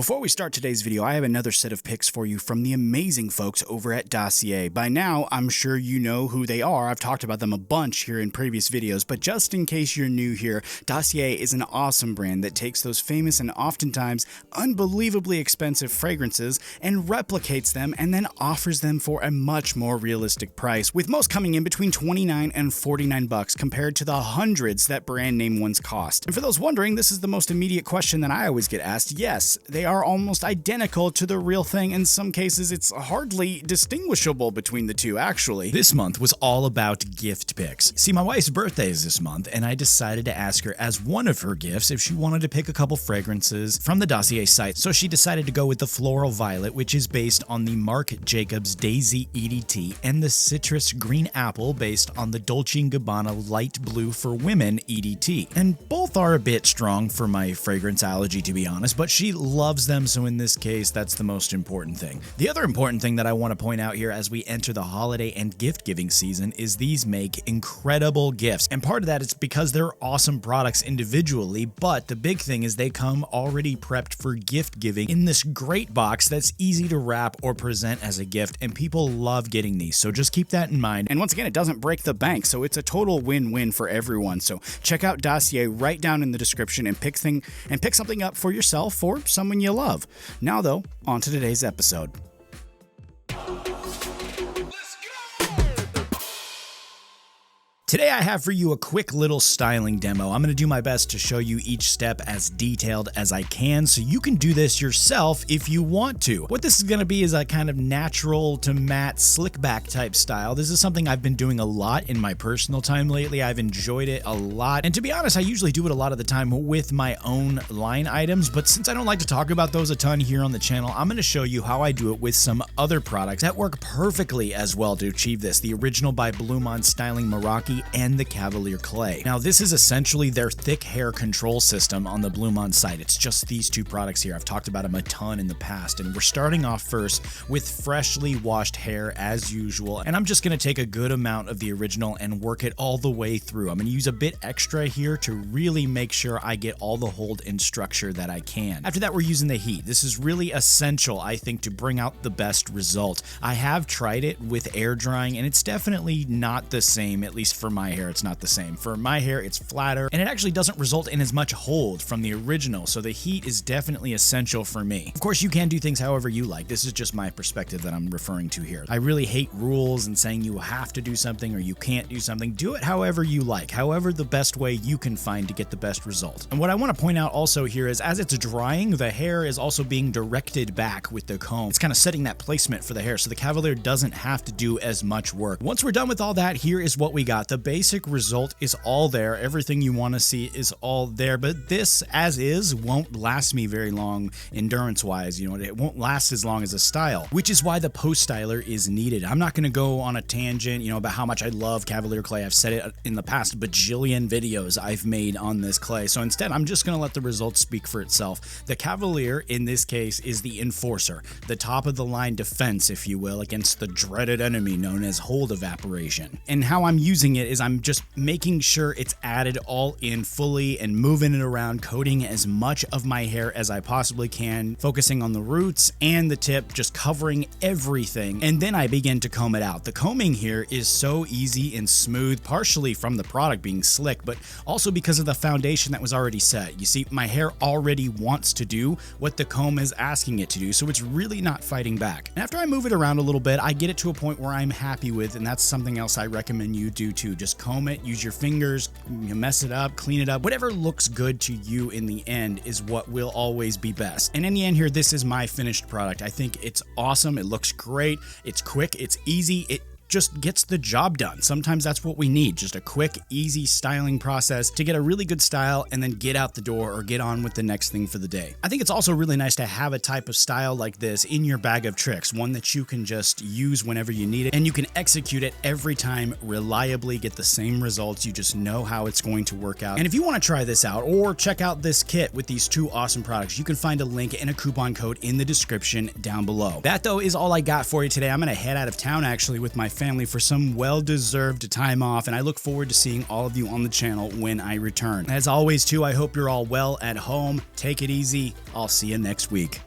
Before we start today's video, I have another set of picks for you from the amazing folks over at Dossier. By now, I'm sure you know who they are. I've talked about them a bunch here in previous videos, but just in case you're new here, Dossier is an awesome brand that takes those famous and oftentimes unbelievably expensive fragrances and replicates them and then offers them for a much more realistic price, with most coming in between $29 and $49 compared to the hundreds that brand name ones cost. And for those wondering, this is the most immediate question that I always get asked. Yes, they are almost identical to the real thing. In some cases, it's hardly distinguishable between the two, actually. This month was all about gift picks. See, my wife's birthday is this month, and I decided to ask her as one of her gifts if she wanted to pick a couple fragrances from the Dossier site. So she decided to go with the Floral Violet, which is based on the Marc Jacobs Daisy EDT, and the Citrus Green Apple based on the Dolce & Gabbana Light Blue for Women EDT. And both are a bit strong for my fragrance allergy, to be honest, but she loves them, so in this case, that's the most important thing. The other important thing that I want to point out here as we enter the holiday and gift-giving season is these make incredible gifts, and part of that is because they're awesome products individually, but the big thing is they come already prepped for gift giving in this great box that's easy to wrap or present as a gift, and people love getting these, so just keep that in mind. And once again, it doesn't break the bank, so it's a total win-win for everyone. So check out Dossier right down in the description and pick something up for yourself or someone you love. Now though, on to today's episode. Today I have for you a quick little styling demo. I'm going to do my best to show you each step as detailed as I can so you can do this yourself if you want to. What this is going to be is a kind of natural to matte slickback type style. This is something I've been doing a lot in my personal time lately. I've enjoyed it a lot, and to be honest, I usually do it a lot of the time with my own line items, but since I don't like to talk about those a ton here on the channel, I'm going to show you how I do it with some other products that work perfectly as well to achieve this. The original by Blumaan Styling Meraki and the Cavalier Clay. Now, this is essentially their thick hair control system on the Blumaan site. It's just these two products here. I've talked about them a ton in the past, and we're starting off first with freshly washed hair as usual, and I'm just going to take a good amount of the original and work it all the way through. I'm going to use a bit extra here to really make sure I get all the hold and structure that I can. After that, we're using the heat. This is really essential, I think, to bring out the best result. I have tried it with air drying, and it's definitely not the same, at least for my hair. It's not the same. For my hair, it's flatter, and it actually doesn't result in as much hold from the original, so the heat is definitely essential for me. Of course, you can do things however you like. This is just my perspective that I'm referring to here. I really hate rules and saying you have to do something or you can't do something. Do it however you like, however the best way you can find to get the best result. And what I want to point out also here is as it's drying, the hair is also being directed back with the comb. It's kind of setting that placement for the hair, so the Cavalier doesn't have to do as much work. Once we're done with all that, here is what we got. The basic result is all there. Everything you want to see is all there, but this as is won't last me very long endurance wise. You know, it won't last as long as a style, which is why the post styler is needed. I'm not going to go on a tangent, you know, about how much I love Cavalier Clay. I've said it in the past bajillion videos I've made on this clay, so instead I'm just going to let the results speak for itself. The Cavalier in this case is the enforcer, the top of the line defense, if you will, against the dreaded enemy known as hold evaporation. And how I'm using it is I'm just making sure it's added all in fully and moving it around, coating as much of my hair as I possibly can, focusing on the roots and the tip, just covering everything, and then I begin to comb it out. The combing here is so easy and smooth, partially from the product being slick, but also because of the foundation that was already set. You see, my hair already wants to do what the comb is asking it to do, so it's really not fighting back. And after I move it around a little bit, I get it to a point where I'm happy with, and that's something else I recommend you do too. Just comb it, use your fingers, you mess it up, clean it up. Whatever looks good to you in the end is what will always be best. And in the end here, this is my finished product. I think it's awesome. It looks great. It's quick. It's easy. It just gets the job done. Sometimes that's what we need, just a quick, easy styling process to get a really good style and then get out the door or get on with the next thing for the day. I think it's also really nice to have a type of style like this in your bag of tricks, one that you can just use whenever you need it, and you can execute it every time reliably, get the same results. You just know how it's going to work out. And if you want to try this out or check out this kit with these two awesome products, you can find a link and a coupon code in the description down below. That though is all I got for you today. I'm going to head out of town actually with my family for some well-deserved time off, and I look forward to seeing all of you on the channel when I return. As always too, I hope you're all well at home. Take it easy. I'll see you next week.